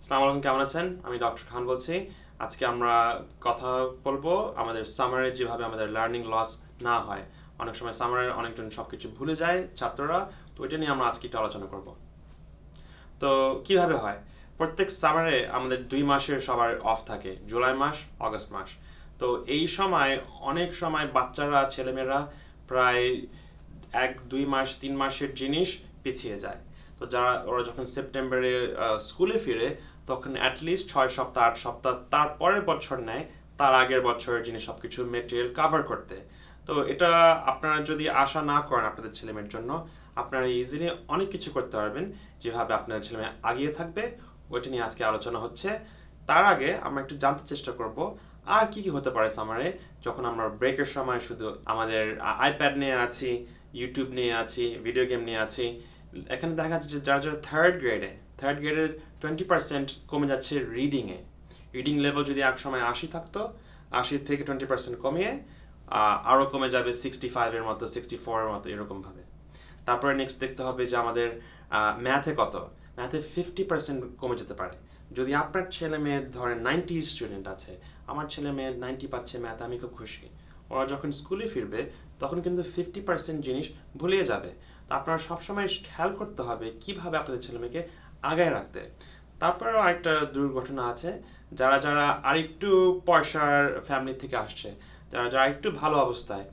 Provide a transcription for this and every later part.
আসসালামু আলাইকুম, কেমন আছেন? আমি ডক্টর খান বলছি। আজকে আমরা কথা বলবো আমাদের সামারে যেভাবে আমাদের লার্নিং লস না হয়। অনেক সময় সামারে অনেকজন সবকিছু ভুলে যায় ছাত্ররা, তো এটা নিয়ে আমরা আজকে একটু আলোচনা করব। তো কিভাবে হয়? প্রত্যেক সামারে আমাদের 2 মাসের সবার অফ থাকে, জুলাই মাস, অগস্ট মাস। তো এই সময় অনেক সময় বাচ্চারা, ছেলেমেয়েরা প্রায় 1, 2 মাস, 3 মাসের জিনিস পিছিয়ে যায়। তো ওরা যখন সেপ্টেম্বরে স্কুলে ফিরে, তখন অ্যাটলিস্ট 6 সপ্তাহ 8 সপ্তাহ তার পরের বছর নেয় তার আগের বছরের জিনিস সবকিছু মেটেরিয়াল কাভার করতে। তো এটা আপনারা যদি আশা না করেন আপনাদের ছেলেমেয়ের জন্য, আপনারা ইজিলি অনেক কিছু করতে পারবেন যেভাবে আপনার ছেলেমেয়ে আগিয়ে থাকবে। ওইটা নিয়ে আজকে আলোচনা হচ্ছে। তার আগে আমরা একটু জানতে চেষ্টা করব আর কি কি হতে পারে সামারে, যখন আমরা ব্রেকের সময় শুধু আমাদের আইপ্যাড নিয়ে আছি, ইউটিউব নিয়ে আছি, ভিডিও গেম নিয়ে আছি। এখানে দেখা যাচ্ছে যে যারা যারা থার্ড গ্রেডের 20% কমে যাচ্ছে রিডিংয়ে। রিডিং লেভেল যদি এক সময় 80 থাকতো, 80 থেকে 20% কমিয়ে আরও কমে যাবে 65-এর মতো, 64-এর মতো, এরকমভাবে। তারপরে নেক্সট দেখতে হবে যে আমাদের ম্যাথে ম্যাথে 50% কমে যেতে পারে। যদি আপনার ছেলে মেয়ে ধরেন 90 স্টুডেন্ট আছে, আমার ছেলে মেয়ে 90 পাচ্ছে ম্যাথ, আমি খুব খুশি। ওরা যখন স্কুলে ফিরবে তখন কিন্তু 50% জিনিস ভুলিয়ে যাবে। তো আপনারা সবসময় খেয়াল করতে হবে কিভাবে আপনাদের ছেলে মেয়েকে আগায় রাখতে। তারপরেও আরেকটা দুর্ঘটনা আছে, যারা যারা আরেকটু পয়সার ফ্যামিলি থেকে আসছে, যারা যারা একটু ভালো অবস্থায়,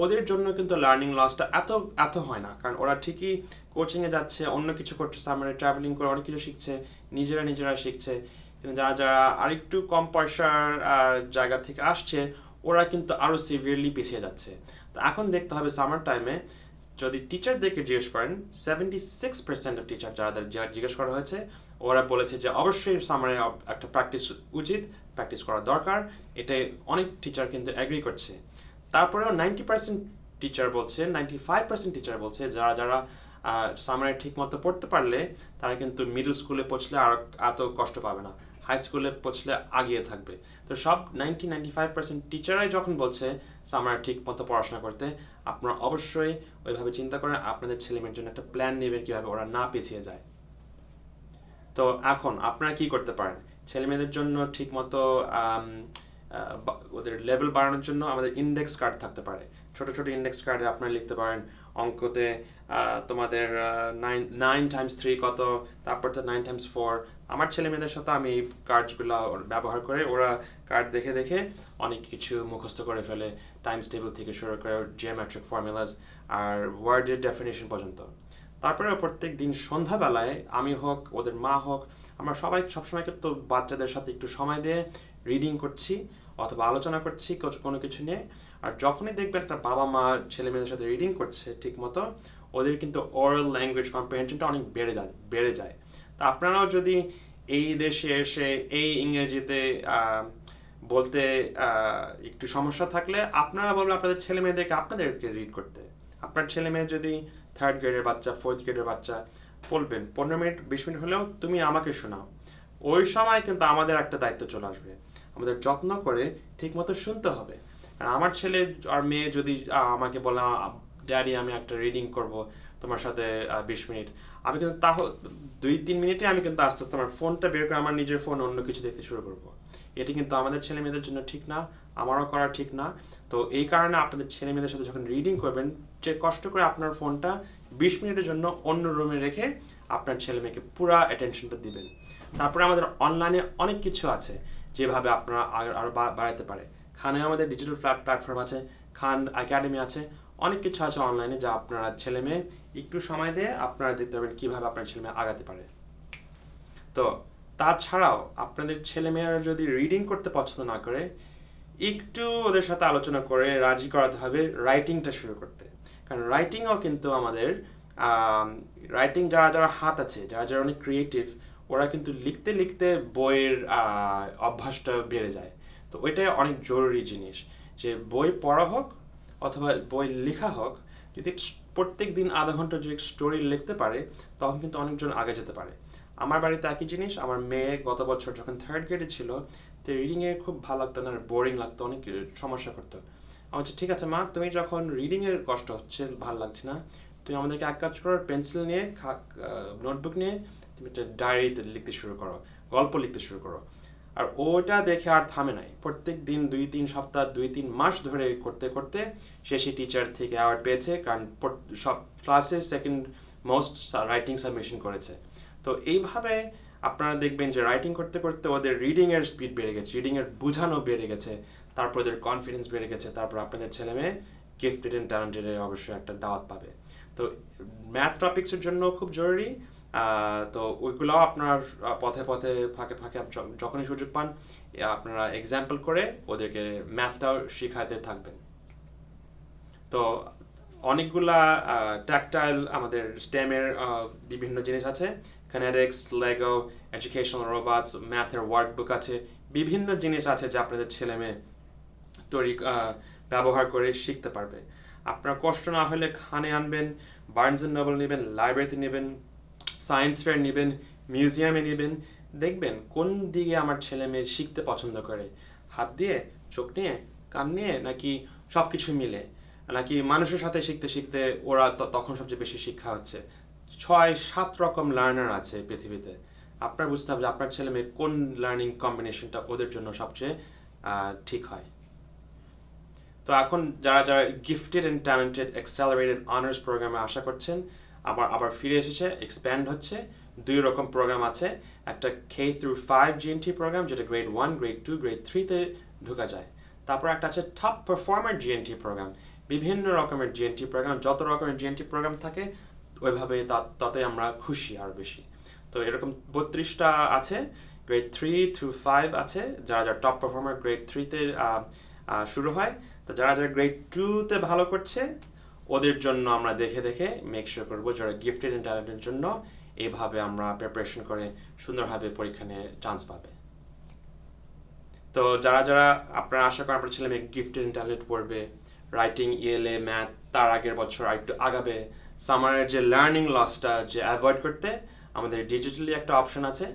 ওদের জন্য কিন্তু লার্নিং লসটা এত এত হয় না। কারণ ওরা ঠিকই কোচিংয়ে যাচ্ছে, অন্য কিছু করছে, সামারে ট্রাভেলিং করে অনেক কিছু শিখছে, নিজেরা শিখছে। কিন্তু যারা যারা আরেকটু কম পয়সার জায়গা থেকে আসছে, ওরা কিন্তু আরও সিভিয়ারলি পিছিয়ে যাচ্ছে। তো এখন দেখতে হবে সামার টাইমে, যদি টিচারদেরকে জিজ্ঞেস করেন, 76% অফ টিচার যারা জিজ্ঞেস করা হয়েছে, ওরা বলেছে যে অবশ্যই সামারে একটা প্র্যাকটিস উচিত, প্র্যাকটিস করা দরকার। এটাই অনেক টিচার কিন্তু অ্যাগ্রি করছে। তারপরেও 90% টিচার বলছে, 95% টিচার বলছে যারা যারা সামারে ঠিক মতো পড়তে পারলে তারা কিন্তু মিডল স্কুলে পৌঁছলে আর এত কষ্ট পাবে না, হাই স্কুলে পৌঁছলে আগিয়ে থাকবে। তো সব 95% টিচারাই যখন বলছে সামারে ঠিক মতো পড়াশোনা করতে, আপনারা অবশ্যই ওইভাবে চিন্তা করেন, আপনাদের ছেলেমেয়ের জন্য একটা প্ল্যান নেবেন কীভাবে ওরা না পিছিয়ে যায়। তো এখন আপনারা কি করতে পারেন ছেলেমেয়েদের জন্য ঠিক মতো ওদের লেভেল বাড়ানোর জন্য? আমাদের ইন্ডেক্স কার্ড থাকতে পারে। ছোট ছোট ইন্ডেক্স কার্ডে আপনারা লিখতে পারেন অঙ্কতে তোমাদের 9 × 3 কত, তারপর তো 9 × 4। আমার ছেলে মেয়েদের সাথে আমি এই কার্ডগুলো ব্যবহার করে, ওরা কার্ড দেখে দেখে অনেক কিছু মুখস্থ করে ফেলে, টাইমস টেবিল থেকে শুরু করে জিওমেট্রিক ফর্মুলাস আর ওয়ার্ডের ডেফিনেশন পর্যন্ত। তারপরে প্রত্যেক দিন সন্ধ্যাবেলায় আমি হোক, ওদের মা হোক, আমরা সবাই সবসময় কিন্তু বাচ্চাদের সাথে একটু সময় দিয়ে রিডিং করছি অথবা আলোচনা করছি কোনো কিছু নিয়ে। আর যখনই দেখবেন একটা বাবা মা ছেলে মেয়েদের সাথে রিডিং করছে ঠিক মতো, ওদের কিন্তু ওরাল ল্যাঙ্গুয়েজ কম্প্রিহেনশনটা অনেক বেড়ে যায়। তা আপনারাও যদি এই দেশে এসে এই ইংরেজিতে বলতে একটু সমস্যা থাকলে, আপনারা বলবেন আপনাদের ছেলে মেয়েদেরকে আপনাদেরকে রিড করতে। আপনার ছেলে মেয়ে যদি 3rd গ্রেডের বাচ্চা, 4th গ্রেডের বাচ্চা, বলবেন 15 মিনিট 20 মিনিট হলেও তুমি আমাকে শোনাও। ওই সময় কিন্তু আমাদের একটা দায়িত্ব চলে আসবে, আমাদের যত্ন করে ঠিক মতো শুনতে হবে। আর আমার ছেলে আর মেয়ে যদি আমাকে বলে, ড্যাডি আমি একটা রিডিং করব তোমার সাথে 20 মিনিট, আমি কিন্তু 2-3 মিনিটে আমি কিন্তু আস্তে আস্তে আমার ফোনটা বের করে আমার নিজের ফোন অন্য কিছু দেখতে শুরু করব। এটি কিন্তু আমাদের ছেলে মেয়েদের জন্য ঠিক না, আমারও করা ঠিক না। তো এই কারণে আপনাদের ছেলে মেয়েদের সাথে যখন রিডিং করবেন, যে কষ্ট করে আপনার ফোনটা 20 মিনিটের জন্য অন্য রুমে রেখে আপনার ছেলে মেয়েকে পুরো অ্যাটেনশনটা দিবেন। তারপরে আমাদের অনলাইনে অনেক কিছু আছে যেভাবে আপনারা আরও বাড়াতে পারে। খানে আমাদের ডিজিটাল প্ল্যাটফর্ম আছে, খান একাডেমি আছে, অনেক কিছু আছে অনলাইনে যা আপনারা ছেলে মেয়ে একটু সময় দিয়ে আপনারা দেখতে পাবেন কীভাবে আপনার ছেলে মেয়ে আগাতে পারে। তো তাছাড়াও আপনাদের ছেলেমেয়েরা যদি রিডিং করতে পছন্দ না করে, একটু ওদের সাথে আলোচনা করে রাজি করাতে হবে রাইটিংটা শুরু করতে। কারণ রাইটিংও কিন্তু আমাদের রাইটিং যারা যারা হাত আছে, যারা যারা অনেক ক্রিয়েটিভ, ওরা কিন্তু লিখতে লিখতে বইয়ের অভ্যাসটা বেড়ে যায়। তো ওইটাই অনেক জরুরি জিনিস, যে বই পড়া হোক অথবা বই লেখা হোক, যদি প্রত্যেক দিন আধা ঘন্টা যদি স্টোরি লিখতে পারে, তখন কিন্তু অনেকজন আগে যেতে পারে। আমার বাড়িতে একই জিনিস, আমার মেয়ে গত বছর যখন 3rd গ্রেডে ছিল, তো রিডিংয়ে খুব ভালো লাগতো না, বোরিং লাগতো, অনেক সমস্যা করতো। আমি বলছি ঠিক আছে মা, তুমি যখন রিডিংয়ের কষ্ট হচ্ছে, ভালো লাগছে না, তুমি আমাদেরকে এক কাজ করো, পেন্সিল নিয়ে নোটবুক নিয়ে তুমি একটা ডায়েরিতে লিখতে শুরু করো। গল্প লিখতে শুরু করো। আর ওটা দেখে আর থামে নাই, প্রত্যেক দিন 2-3 সপ্তাহ 2-3 মাস ধরে করতে করতে সে টিচার থেকে অ্যাওয়ার্ড পেয়েছে, কারণ সব ক্লাসে সেকেন্ড মোস্ট রাইটিং সাবমিশন করেছে। তো এইভাবে আপনারা দেখবেন যে রাইটিং করতে করতে ওদের রিডিংয়ের স্পিড বেড়ে গেছে, রিডিংয়ের বোঝানো বেড়ে গেছে, তারপর ওদের কনফিডেন্স বেড়ে গেছে, তারপর আপনাদের ছেলে মেয়ে গিফটেড অ্যান্ড ট্যালেন্টেড অবশ্যই একটা দাওয়াত পাবে। তো ম্যাথ টপিক্সের জন্য খুব জরুরি। তো ওইগুলো আপনার পথে পথে ফাঁকে ফাঁকে যখনই সুযোগ পান আপনারা এক্সাম্পল করে ওদেরকে ম্যাথটাও শেখাতে থাকবেন। তো অনেকগুলা ট্যাকটাইল আমাদের স্টেমের বিভিন্ন জিনিস আছে, কানেটিক্স, লেগো, এডুকেশনাল রোবটস, ম্যাথের ওয়ার্কবুক আছে, বিভিন্ন জিনিস আছে যা আপনাদের ছেলে মেয়ে তৈরি ব্যবহার করে শিখতে পারবে। আপনার কষ্ট না হলে খানে আনবেন, বার্নস অ্যান্ড নোবেল নেবেন, লাইব্রেরিতে নেবেন, সায়েন্স ফেয়ার নেবেন, মিউজিয়ামে নেবেন, দেখবেন কোন দিকে আমার ছেলে মেয়ে শিখতে পছন্দ করে, হাত দিয়ে, চোখ নিয়ে, কান নিয়ে, নাকি সব কিছু মিলে, নাকি মানুষের সাথে শিখতে শিখতে ওরা তখন সবচেয়ে বেশি শিক্ষা হচ্ছে। 6-7 রকম লার্নার আছে পৃথিবীতে। আপনার বুঝতে হবে যে আপনার ছেলে মেয়ে কোন লার্নিং কম্বিনেশনটা ওদের জন্য সবচেয়ে ঠিক হয়। তো এখন যারা যারা gifted and talented accelerated honours প্রোগ্রামে আশা করছেন, আবার ফিরে এসেছে, এক্সপ্যান্ড হচ্ছে। 2 রকম প্রোগ্রাম আছে, একটা K-5 GNT প্রোগ্রাম যেটা গ্রেড 1, গ্রেড 2, গ্রেড 3-তে ঢোকা যায়। তারপর একটা আছে টপ পারফর্মার GNT প্রোগ্রাম, বিভিন্ন রকমের GNT প্রোগ্রাম, যত রকমের GNT প্রোগ্রাম থাকে ওইভাবে তাতে আমরা খুশি আর বেশি। তো এরকম 32টা আছে, গ্রেড 3-5 আছে, যারা যারা টপ পারফর্মার গ্রেড 3-তে শুরু হয়। তো যারা যারা গ্রেড 2-তে ভালো করছে ওদের জন্য আমরা দেখে দেখে মেক শিওর করবো যারা গিফটেড অ্যান্ড ট্যালেন্টের জন্য এইভাবে আমরা প্রিপারেশন করে সুন্দরভাবে পরীক্ষা নিয়ে চান্স পাবে। তো যারা যারা আপনারা আশা করেন আপনার ছেলে মেয়ে গিফটেড অ্যান্ড ট্যালেন্ট পড়বে, রাইটিং, ELA, ম্যাথ তার আগের বছর একটু আগাবে, সামারের যে লার্নিং লসটা যে অ্যাভয়েড করতে আমাদের ডিজিটালি একটা অপশন আছে,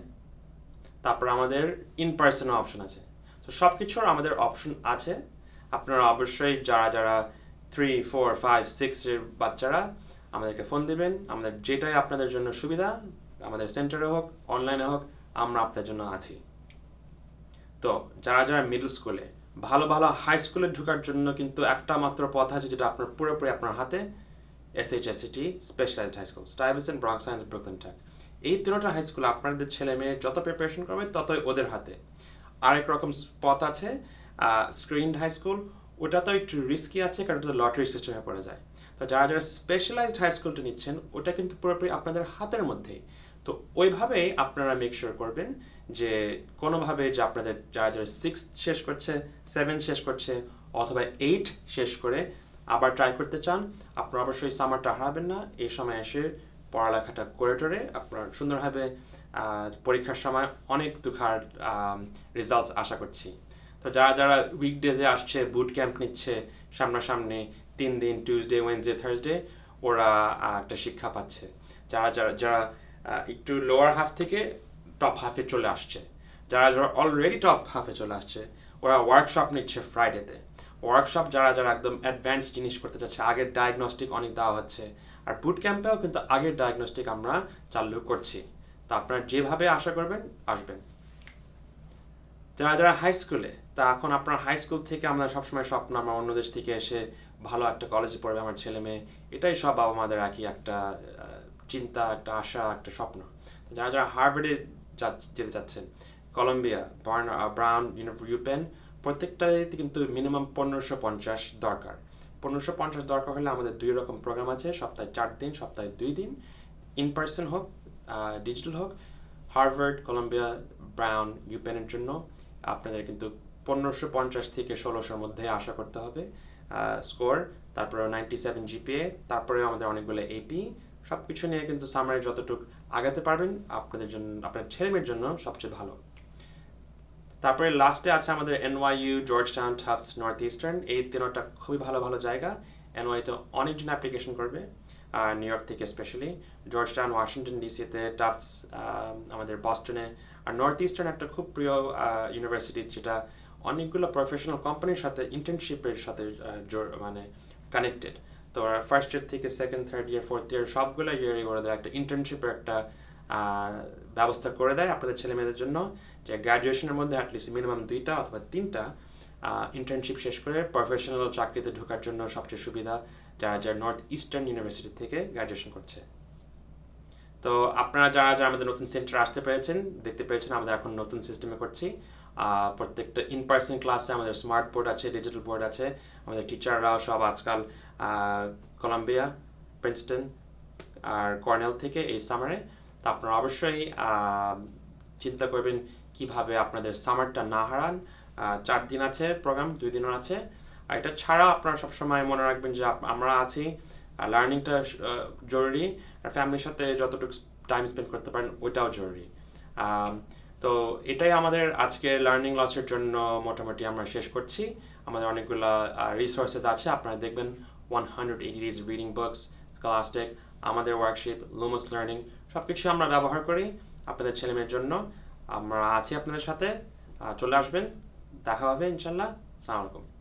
তারপর আমাদের ইন পার্সনও অপশন আছে। তো সব কিছুর আমাদের অপশন আছে। আপনারা অবশ্যই যারা যারা 3, 4, 5, 6 এর বাচ্চারা আমাদেরকে ফোন দিবেন, আমাদের যেটাই আপনাদের জন্য সুবিধা, আমাদের সেন্টারে হোক, অনলাইনে হোক, আমরা আপনাদের জন্য আছি। তো যারা যারা মিডল স্কুলে, ভালো ভালো হাই স্কুলে ঢোকার জন্য কিন্তু একটা মাত্র পথ আছে যেটা আপনার পুরোপুরি আপনার হাতে, SHSCT specialized high school, Stuyvesant, Bronx science, Brooklyn tech. এই 3টা হাই স্কুল আপনাদের ছেলে মেয়ে যত প্রিপারেশন করবে ততই ওদের হাতে। আরেক রকম পথ আছে স্ক্রিনড হাই স্কুল, ওটা তো একটু রিস্কি আছে কারণ ওটা লটারি সিস্টেমে পড়ে যায়। তো যারা যারা স্পেশালাইজড হাই স্কুলটা নিচ্ছেন ওটা কিন্তু পুরোপুরি আপনাদের হাতের মধ্যেই। তো ওইভাবেই আপনারা মেক শিওর করবেন যে কোনোভাবে যে আপনাদের যারা যারা 6 শেষ করছে, 7 শেষ করছে, অথবা 8 শেষ করে আবার ট্রাই করতে চান, আপনারা অবশ্যই সামারটা হারাবেন না। এই সময় এসে পড়ালেখাটা করে টোরে আপনারা সুন্দরভাবে পরীক্ষার সময় অনেক তুখার রেজাল্টস আশা করছি। তো যারা যারা উইকডেজে আসছে, বুট ক্যাম্প নিচ্ছে সামনাসামনি 3 দিন, টিউসডে, ওয়েডনেসডে, থার্সডে, ওরা একটা শিক্ষা পাচ্ছে। যারা যারা যারা একটু লোয়ার হাফ থেকে টপ হাফে চলে আসছে, যারা যারা অলরেডি টপ হাফে চলে আসছে, ওরা ওয়ার্কশপ নিচ্ছে ফ্রাইডেতে। ওয়ার্কশপ যারা যারা একদম অ্যাডভান্স জিনিস করতে চাচ্ছে, আগের ডায়াগনস্টিক অনেক দেওয়া হচ্ছে, আর বুট ক্যাম্পেও কিন্তু আগের ডায়াগনস্টিক আমরা চালু করছি। তো আপনারা যেভাবে আশা করবেন আসবেন। যারা যারা হাই স্কুলে, তা এখন আপনার হাই স্কুল থেকে আমরা সবসময় স্বপ্ন আমরা অন্য দেশ থেকে এসে ভালো একটা কলেজে পড়বে আমার ছেলে মেয়ে, এটাই সব বাবা মাদের একই একটা চিন্তা, একটা আশা, একটা স্বপ্ন। যারা যারা হার্ভার্ডে যেতে চাচ্ছেন, কলম্বিয়া, ব্রাউন, ইউপেন, প্রত্যেকটাতে কিন্তু মিনিমাম 1550 দরকার। 1550 দরকার হলে আমাদের 2 রকম প্রোগ্রাম আছে, সপ্তাহে 4 দিন, সপ্তাহে 2 দিন, ইন পার্সন হোক, ডিজিটাল হোক। হার্ভার্ড, কলম্বিয়া, ব্রাউন, ইউপেনের জন্য আপনাদের কিন্তু 1550 থেকে 1600-র মধ্যে আশা করতে হবে স্কোর, তারপরে 97 GPA, তারপরে আমাদের অনেকগুলো AP, সব কিছু নিয়ে কিন্তু সামারে যতটুকু আগাতে পারবেন আপনাদের জন্য, আপনার ছেলেমেয়ের জন্য সবচেয়ে ভালো। তারপরে লাস্টে আছে আমাদের NYU, Georgetown, Tufts, north eastern. এই 3টা খুবই ভালো ভালো জায়গা। NYU-তে অনেকজন অ্যাপ্লিকেশন করবে, নিউ ইয়র্ক থেকে স্পেশালি, জর্জটাউন, ওয়াশিংটন ডিসিতে, টাফটস আমাদের বস্টনে, আর নর্থ ইস্টার্ন একটা খুব প্রিয় ইউনিভার্সিটি যেটা অনেকগুলো প্রফেশনাল কোম্পানির সাথে ইন্টার্নশিপের সাথে মানে কানেক্টেড। তো ফার্স্ট ইয়ার থেকে second, third year, fourth year সবগুলো ইয়ারই ওরা একটা ইন্টার্নশিপের একটা ব্যবস্থা করে দেয় আপনাদের ছেলে মেয়েদের জন্য, যে গ্র্যাজুয়েশনের মধ্যে অ্যাটলিস্ট মিনিমাম 2টা অথবা 3টা ইন্টার্নশিপ শেষ করে প্রফেশনাল চাকরিতে ঢোকার জন্য সবচেয়ে সুবিধা যারা নর্থ ইস্টার্ন ইউনিভার্সিটি থেকে গ্র্যাজুয়েশন করছে। তো আপনারা যারা আমাদের নতুন সেন্টারে আসতে পেরেছেন, দেখতে পেরেছেন আমরা এখন নতুন সিস্টেমে করছি। প্রত্যেকটা ইন পার্সন ক্লাসে আমাদের স্মার্ট বোর্ড আছে, ডিজিটাল বোর্ড আছে। আমাদের টিচাররাও সব আজকাল কলাম্বিয়া, প্রিন্সটন আর কর্নেল থেকে এই সামারে। তো আপনারা অবশ্যই চিন্তা করবেন কিভাবে আপনাদের সামারটা না হারান। 4 দিন আছে প্রোগ্রাম, 2 দিনও আছে। আর এটা ছাড়া আপনারা সবসময় মনে রাখবেন যে আমরা আছি, লার্নিংটা জরুরি, আর ফ্যামিলির সাথে যতটুকু টাইম স্পেন্ড করতে পারেন ওইটাও জরুরি। তো এটাই আমাদের আজকে লার্নিং লসের জন্য মোটামুটি আমরা শেষ করছি। আমাদের অনেকগুলো রিসোর্সেস আছে, আপনারা দেখবেন 180 days reading books, Scholastic, আমাদের ওয়ার্কশিপ, লুমোস লার্নিং, সব কিছু আমরা ব্যবহার করি আপনাদের ছেলেমেয়ের জন্য। আমরা আছি আপনাদের সাথে, চলে আসবেন, দেখা হবে ইনশাল্লাহ। আসসালামু আলাইকুম।